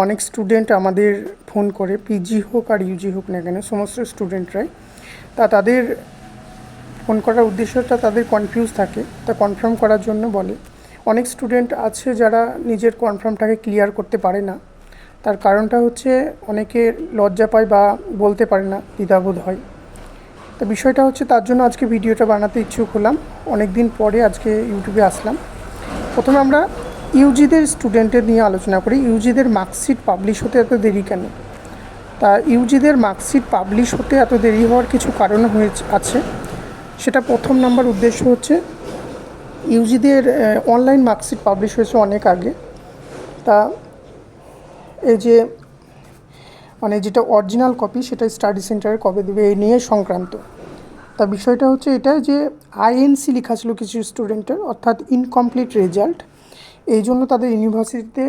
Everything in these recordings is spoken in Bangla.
অনেক স্টুডেন্ট আমাদের ফোন করে, পিজি হোক আর ইউজি হোক না কেন, সমস্ত স্টুডেন্টরাই তাদের ফোন করার উদ্দেশ্যটা তাদের কনফিউজ থাকে, তা কনফার্ম করার জন্য বলে। অনেক স্টুডেন্ট আছে যারা নিজের কনফার্মটাকে ক্লিয়ার করতে পারে না। তার কারণটা হচ্ছে অনেকে লজ্জা পায় বা বলতে পারে না, দ্বিধাবোধ হয়। তো বিষয়টা হচ্ছে, তার জন্য আজকে ভিডিওটা বানাতে ইচ্ছুক হলাম। অনেক দিন পরে আজকে ইউটিউবে আসলাম। প্রথমে আমরা ইউজিদের স্টুডেন্টের নিয়ে আলোচনা করি। ইউজিদের মার্কশিট পাবলিশ হতে এত দেরি কেন? তা ইউজিদের মার্কশিট পাবলিশ হতে এত দেরি হওয়ার কিছু কারণ আছে। সেটা প্রথম নাম্বার উদ্দেশ্য হচ্ছে, ইউজিদের অনলাইন মার্কশিট পাবলিশ হয়েছে অনেক আগে। তা এই যে যেটা অরিজিনাল কপি, সেটা স্টাডি সেন্টারে কবে দেবে এই নিয়ে সংক্রান্ত। তা বিষয়টা হচ্ছে এটা যে আইএনসি লেখা ছিল কিছু স্টুডেন্টের, অর্থাৎ ইনকমপ্লিট রেজাল্ট। এই জন্য তাদের ইউনিভার্সিটিতে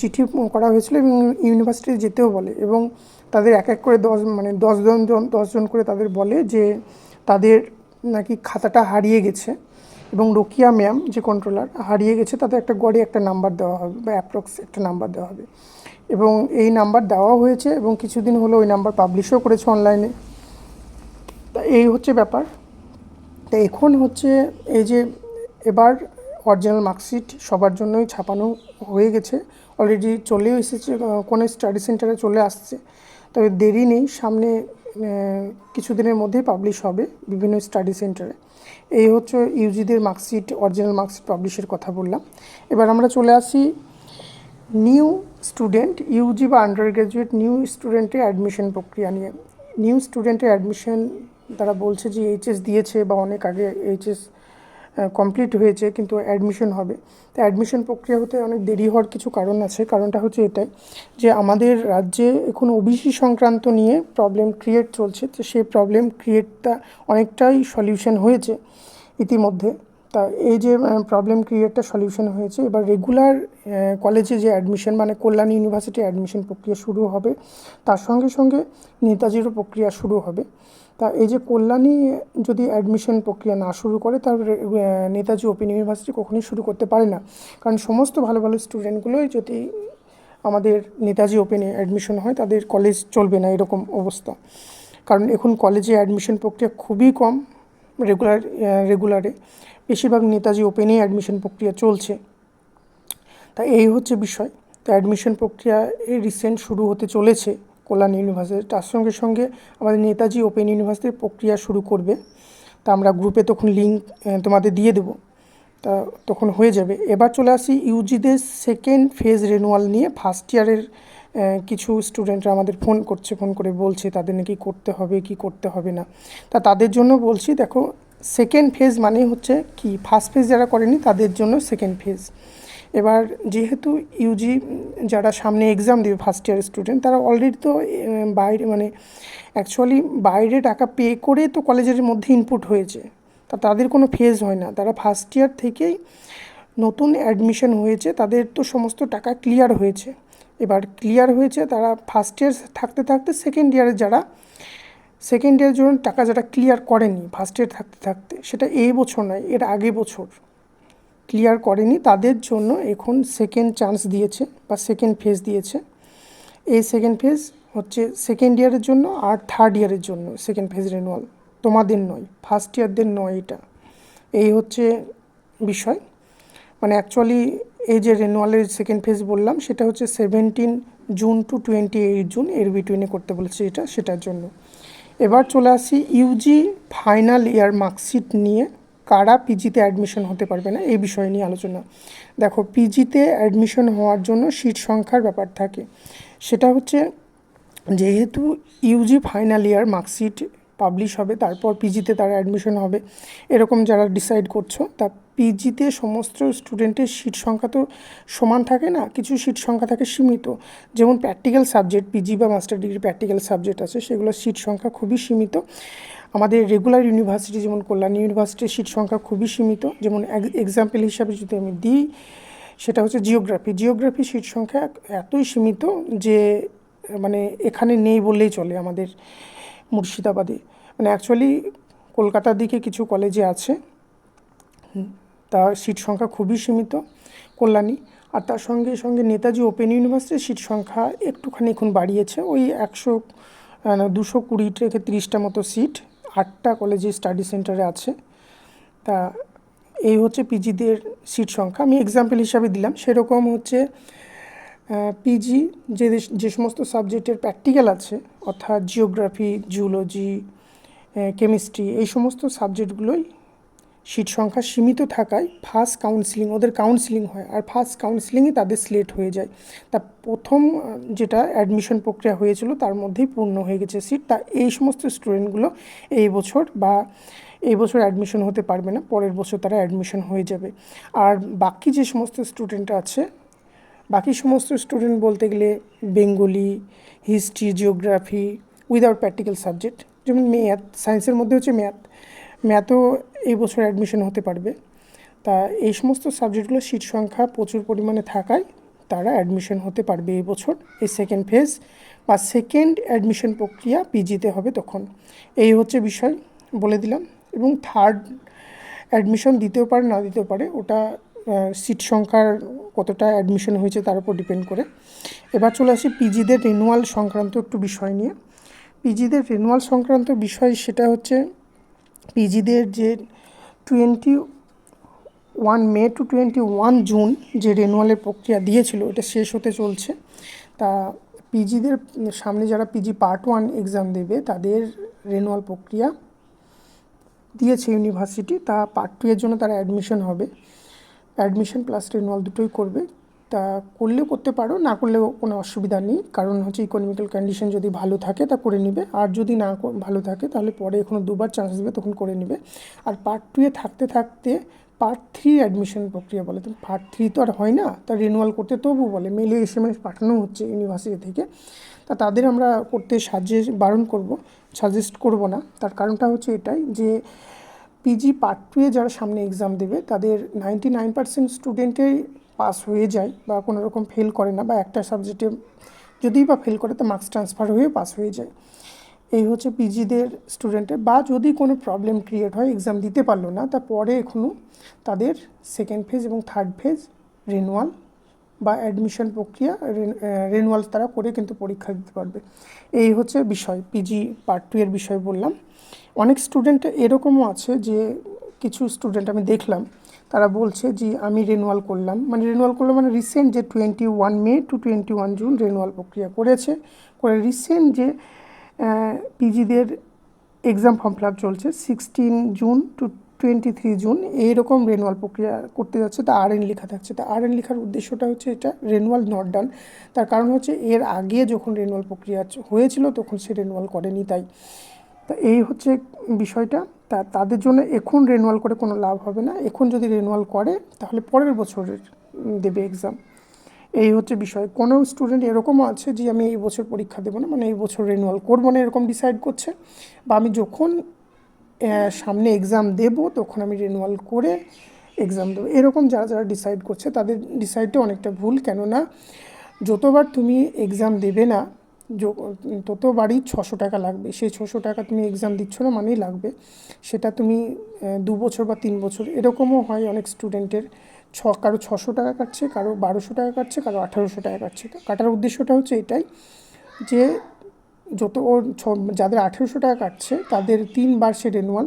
চিঠি করা হয়েছিল এবং ইউনিভার্সিটি যেতেও বলে, এবং তাদের এক এক করে 10 জন করে তাদের বলে যে তাদের নাকি খাতাটা হারিয়ে গেছে, এবং রোকিয়া ম্যাম যে কন্ট্রোলার হারিয়ে গেছে, তাদের একটা গড়ে একটা নাম্বার দেওয়া হবে বা অ্যাপ্রক্স একটা নাম্বার দেওয়া হবে, এবং এই নাম্বার দেওয়া হয়েছে এবং কিছুদিন হলো ওই নাম্বার পাবলিশও করেছে অনলাইনে। তা এই হচ্ছে ব্যাপার। তা এখন হচ্ছে এই যে এবার অরিজিনাল মার্কশিট সবার জন্যই ছাপানো হয়ে গেছে, অলরেডি চলেও এসেছে, কোনো স্টাডি সেন্টারে চলে আসছে। তবে দেরি নেই, সামনে কিছুদিনের মধ্যেই পাবলিশ হবে বিভিন্ন স্টাডি সেন্টারে। এই হচ্ছে ইউজিদের মার্কশিট, অরিজিনাল মার্কশিট পাবলিশের কথা বললাম। এবার আমরা চলে আসি নিউ স্টুডেন্ট, ইউজি বা আন্ডার গ্র্যাজুয়েট নিউ স্টুডেন্টের অ্যাডমিশন প্রক্রিয়া নিয়ে। নিউ স্টুডেন্টের অ্যাডমিশন, তারা বলছে যে এইচএস দিয়েছে বা অনেক আগে এইচএস কমপ্লিট হয়েছে, কিন্তু অ্যাডমিশন হবে। তো অ্যাডমিশন প্রক্রিয়া হতে অনেক দেরি হওয়ার কিছু কারণ আছে। কারণটা হচ্ছে এটাই যে আমাদের রাজ্যে এখন ওবিসি সংক্রান্ত নিয়ে প্রবলেম ক্রিয়েট চলছে। তো সেই প্রবলেম ক্রিয়েটটা অনেকটাই সলিউশন হয়েছে ইতিমধ্যে। তা এই যে প্রবলেম ক্রিয়েটটা সলিউশন হয়েছে, এবার রেগুলার কলেজে যে অ্যাডমিশন, মানে কল্যাণী ইউনিভার্সিটি অ্যাডমিশন প্রক্রিয়া শুরু হবে, তার সঙ্গে সঙ্গে নেতাজিরও প্রক্রিয়া শুরু হবে। তা এই যে কল্যাণী যদি অ্যাডমিশন প্রক্রিয়া না শুরু করে, তার নেতাজি ওপেন ইউনিভার্সিটি কখনোই শুরু করতে পারে না। কারণ সমস্ত ভালো ভালো স্টুডেন্টগুলোই যদি আমাদের নেতাজি ওপেনে অ্যাডমিশন হয়, তাদের কলেজ চলবে না, এরকম অবস্থা। কারণ এখন কলেজে অ্যাডমিশন প্রক্রিয়া খুবই কম, রেগুলারে বেশিরভাগ নেতাজি ওপেনেই অ্যাডমিশন প্রক্রিয়া চলছে। তা এই হচ্ছে বিষয়। তো অ্যাডমিশন প্রক্রিয়া এই রিসেন্ট শুরু হতে চলেছে কল্যাণ ইউনিভার্সিটি, তার সঙ্গে সঙ্গে আমাদের নেতাজি ওপেন ইউনিভার্সিটির প্রক্রিয়া শুরু করবে। তা আমরা গ্রুপে তখন লিঙ্ক তোমাদের দিয়ে দেবো, তা তখন হয়ে যাবে। এবার চলে আসি ইউজিদের সেকেন্ড ফেজ রেনুয়াল নিয়ে। ফার্স্ট ইয়ারের কিছু স্টুডেন্টরা আমাদের ফোন করে বলছে তাদের নাকি করতে হবে কি করতে হবে না। তা তাদের জন্য বলছি, দেখো, সেকেন্ড ফেজ মানে হচ্ছে কি, ফার্স্ট ফেজ যারা করেনি তাদের জন্য সেকেন্ড ফেজ। এবার যেহেতু ইউজি যারা সামনে এক্সাম দেবে, ফার্স্ট ইয়ারের স্টুডেন্ট, তারা অলরেডি তো বাইরে, মানে অ্যাকচুয়ালি বাইরে টাকা পে করে তো কলেজের মধ্যে ইনপুট হয়েছে। তা তাদের কোনো ফেজ হয় না, তারা ফার্স্ট ইয়ার থেকেই নতুন অ্যাডমিশন হয়েছে, তাদের তো সমস্ত টাকা ক্লিয়ার হয়েছে। এবার ক্লিয়ার হয়েছে, তারা ফার্স্ট ইয়ার থাকতে থাকতে সেকেন্ড ইয়ারের জন্য টাকা যারা ক্লিয়ার করেনি ফার্স্ট ইয়ার থাকতে থাকতে, সেটা এই বছর নয়, এর আগে বছর ক্লিয়ার করেনি, তাদের জন্য এখন সেকেন্ড চান্স দিয়েছে বা সেকেন্ড ফেজ দিয়েছে। এই সেকেন্ড ফেজ হচ্ছে সেকেন্ড ইয়ারের জন্য আর থার্ড ইয়ারের জন্য সেকেন্ড ফেজ রেনুয়াল, তোমাদের নয়, ফার্স্ট ইয়ারদের নয়। এটা এই হচ্ছে বিষয়। মানে অ্যাকচুয়ালি এই যে রেনুয়ালের সেকেন্ড ফেজ বললাম, সেটা হচ্ছে 17 জুন টু 28 জুন, এর বিটুইনে করতে বলেছে এটা, সেটার জন্য। এবার চলে আসি ইউজি ফাইনাল ইয়ার মার্কশিট নিয়ে। কারা পিজিতে অ্যাডমিশন হতে পারবে না, এই বিষয় নিয়ে আলোচনা। দেখো, পিজিতে অ্যাডমিশন হওয়ার জন্য সিট সংখ্যার ব্যাপার থাকে। সেটা হচ্ছে, যেহেতু UG final year marksheet publish হবে, তারপর পিজিতে তারা অ্যাডমিশন হবে, এরকম যারা ডিসাইড করছো, তা পিজিতে সমস্ত স্টুডেন্টের সিট সংখ্যা তো সমান থাকে না, কিছু সিট সংখ্যা থাকে সীমিত। যেমন প্র্যাকটিক্যাল সাবজেক্ট, পিজি বা মাস্টার ডিগ্রি প্র্যাকটিক্যাল সাবজেক্ট আছে, সেগুলোর সিট সংখ্যা খুবই সীমিত। আমাদের রেগুলার ইউনিভার্সিটি যেমন কল্যাণী ইউনিভার্সিটির সিট সংখ্যা খুবই সীমিত। যেমন এক্সাম্পল হিসাবে যদি আমি দিই, সেটা হচ্ছে জিওগ্রাফি সিট সংখ্যা এতই সীমিত যে মানে এখানে নেই বললেই চলে আমাদের মুর্শিদাবাদে। মানে অ্যাকচুয়ালি কলকাতার দিকে কিছু কলেজে আছে, তার সিট সংখ্যা খুবই সীমিত কল্যাণী। আর তার সঙ্গে সঙ্গে নেতাজি ওপেন ইউনিভার্সিটির সিট সংখ্যা একটুখানি এখন বাড়িয়েছে, ওই 220 থেকে 30টা মতো সিট 8টা কলেজে স্টাডি সেন্টারে আছে। তা এই হচ্ছে পিজিদের সিট সংখ্যা, আমি এক্সাম্পল হিসাবে দিলাম। সেরকম হচ্ছে পিজি যে সমস্ত সাবজেক্টের প্র্যাকটিক্যাল আছে, অর্থাৎ জিওগ্রাফি, জুলজি, কেমিস্ট্রি, এই সমস্ত সাবজেক্টগুলোই সিট সংখ্যা সীমিত থাকায় ফার্স্ট কাউন্সিলিং, ওদের কাউন্সিলিং হয়, আর ফার্স্ট কাউন্সিলিংয়ে তাদের সিলেক্ট হয়ে যায়। তা প্রথম যেটা অ্যাডমিশন প্রক্রিয়া হয়েছিল তার মধ্যেই পূর্ণ হয়ে গেছে সিট। তা এই সমস্ত স্টুডেন্টগুলো এই বছর অ্যাডমিশন হতে পারবে না, পরের বছর তারা অ্যাডমিশন হয়ে যাবে। আর বাকি যে সমস্ত স্টুডেন্ট আছে, বাকি সমস্ত স্টুডেন্ট বলতে গেলে Bengali, history, geography without practical subject, যেমন ম্যাথ, সায়েন্সের মধ্যে হচ্ছে ম্যাথও এই বছর অ্যাডমিশন হতে পারবে। তা এই সমস্ত সাবজেক্টগুলো সিট সংখ্যা প্রচুর পরিমাণে থাকায় তারা অ্যাডমিশন হতে পারবে এই বছর। এই সেকেন্ড ফেজ বা সেকেন্ড অ্যাডমিশন প্রক্রিয়া পিজিতে হবে তখন। এই হচ্ছে বিষয়, বলে দিলাম। এবং থার্ড অ্যাডমিশন দিতেও পারে, না দিতেও পারে, ওটা সিট সংখ্যার কতটা অ্যাডমিশন হয়েছে তার উপর ডিপেন্ড করে। এবার চলে আসি পিজিদের রিনুয়াল সংক্রান্ত একটু বিষয় নিয়ে। পিজিদের রিনুয়াল সংক্রান্ত বিষয় সেটা হচ্ছে পিজিদের যে 21 মে টু 21 জুন যে রিনুয়ালের প্রক্রিয়া দিয়েছিল, এটা শেষ হতে চলছে। তা পিজিদের সামনে যারা পিজি পার্ট 1 এক্সাম দেবে তাদের রিনুয়াল প্রক্রিয়া দিয়েছে ইউনিভার্সিটি, তা পার্ট 2 এর জন্য তারা অ্যাডমিশন হবে। অ্যাডমিশন প্লাস রিনুয়াল দুটোই করবে। তা করলেও করতে পারো, না করলেও কোনো অসুবিধা নেই, কারণ হচ্ছে ইকোনমিক্যাল কন্ডিশন যদি ভালো থাকে তা করে নেবে, আর যদি না ভালো থাকে তাহলে পরে এখনও 2বার চান্স দেবে, তখন করে নেবে। আর পার্ট 2 এ থাকতে থাকতে পার্ট 3 অ্যাডমিশন প্রক্রিয়া বলে, তো পার্ট 3 তো আর হয় না, তা রিনুয়াল করতে তবু বলে, মেলে SMS পাঠানো হচ্ছে ইউনিভার্সিটি থেকে। তা তাদের আমরা করতে সাজেস্ট করব না। তার কারণটা হচ্ছে এটাই যে পিজি পার্ট 2 এ যারা সামনে এক্সাম দেবে তাদের 99% স্টুডেন্টেই পাস হয়ে যায়, বা কোনো রকম ফেল করে না, বা একটা সাবজেক্টে যদিই বা ফেল করে তা মার্কস ট্রান্সফার হয়ে পাস হয়ে যায়। এই হচ্ছে পিজিদের স্টুডেন্টের। বা যদি কোনো প্রবলেম ক্রিয়েট হয়, এক্সাম দিতে পারলো না, তারপরে এখনও তাদের সেকেন্ড ফেজ এবং থার্ড ফেজ রিনুয়াল বা অ্যাডমিশন প্রক্রিয়া, রিনুয়াল তারা করে কিন্তু পরীক্ষা দিতে পারবে। এই হচ্ছে বিষয়, পিজি পার্ট 2 এর বিষয় বললাম। অনেক স্টুডেন্ট এরকমও আছে যে কিছু স্টুডেন্ট আমি দেখলাম তারা বলছে যে আমি রিনুয়াল করলাম মানে রিসেন্ট যে 21 মে টু 21 জুন রিনুয়াল প্রক্রিয়া করে রিসেন্ট যে পিজিদের এক্সাম ফর্ম ফিল আপ চলছে 16 জুন টু 23 জুন, এইরকম রিনুয়াল প্রক্রিয়া করতে যাচ্ছে। তা RN লেখা থাকছে। তা RN লেখার উদ্দেশ্যটা হচ্ছে এটা রিনুয়াল নট ডান। তার কারণ হচ্ছে এর আগে যখন রিনুয়াল প্রক্রিয়া হয়েছিল তখন সে রিনুয়াল করেনি, তাই। তা এই হচ্ছে বিষয়টা। তাদের জন্য এখন রিনুয়াল করে কোনো লাভ হবে না। এখন যদি রিনুয়াল করে তাহলে পরের বছরের দেবে এক্সাম। এই হচ্ছে বিষয়। কোনো স্টুডেন্ট এরকমও আছে যে আমি এই বছর পরীক্ষা দেবো না, মানে এই বছর রিনুয়াল করবো না, এরকম ডিসাইড করছে। বা আমি যখন সামনে এক্সাম দেবো তখন আমি রিনুয়াল করে এক্সাম দেবো, এরকম যারা ডিসাইড করছে তাদের ডিসাইডটা অনেকটা ভুল। কেননা যতবার তুমি এক্সাম দেবে না ততবারই 600 টাকা লাগবে। সেই 600 টাকা তুমি এক্সাম দিচ্ছ না মানেই লাগবে। সেটা তুমি 2 বছর বা 3 বছর, এরকমও হয় অনেক স্টুডেন্টের। কারো 600 টাকা কাটছে, কারো 1200 টাকা কাটছে, কারো 1800 টাকা কাটছে। কাটার উদ্দেশ্যটা হচ্ছে এটাই যে যাদের 1800 টাকা কাটছে তাদের 3বার সে রিনুয়াল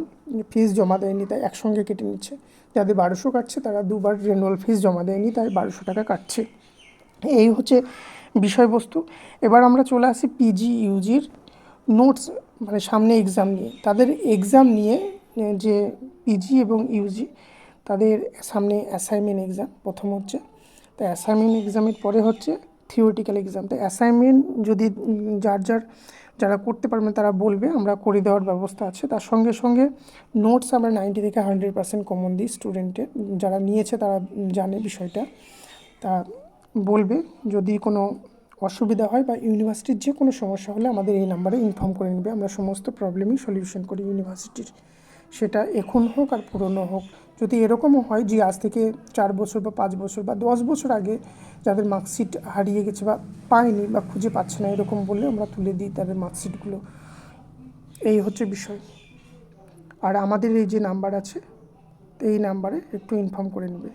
ফিস জমা দেয়নি, তাই একসঙ্গে কেটে নিচ্ছে। যাদের 1200 কাটছে তারা 2বার রিনুয়াল ফিস জমা দেয়নি, তাই 1200 টাকা কাটছে। এই হচ্ছে বিষয়বস্তু। এবার আমরা চলে আসি পিজি ইউজির নোটস, মানে সামনে এক্সাম নিয়ে। তাদের এক্সাম নিয়ে যে পিজি এবং ইউজি তাদের সামনে অ্যাসাইনমেন্ট এক্সাম প্রথম হচ্ছে। তো অ্যাসাইনমেন্ট এক্সামের পরে হচ্ছে থিওরিটিক্যাল এক্সাম। তো অ্যাসাইনমেন্ট যদি যারা করতে পারবেন তারা বলবে, আমরা করে দেওয়ার ব্যবস্থা আছে। তার সঙ্গে সঙ্গে নোটস আমরা 90 থেকে 100% কমন দিই স্টুডেন্টের, যারা নিয়েছে তারা জানে বিষয়টা। তা বলবে যদি কোনো অসুবিধা হয় বা ইউনিভার্সিটির যে কোনো সমস্যা হলে আমাদের এই নাম্বারে ইনফর্ম করে নেবে। আমরা সমস্ত প্রবলেমই সলিউশন করি ইউনিভার্সিটির, সেটা এখন হোক আর পুরনো হোক। যদি এরকমও হয় যে আজ থেকে 4 বছর বা 5 বছর বা 10 বছর আগে যাদের মার্কশিট হারিয়ে গেছে বা পায়নি বা খুঁজে পাচ্ছে না, এরকম বললে আমরা তুলে দিই তাদের মার্কশিটগুলো। এই হচ্ছে বিষয়। আর আমাদের এই যে নাম্বার আছে এই নাম্বারে একটু ইনফর্ম করে নেবে।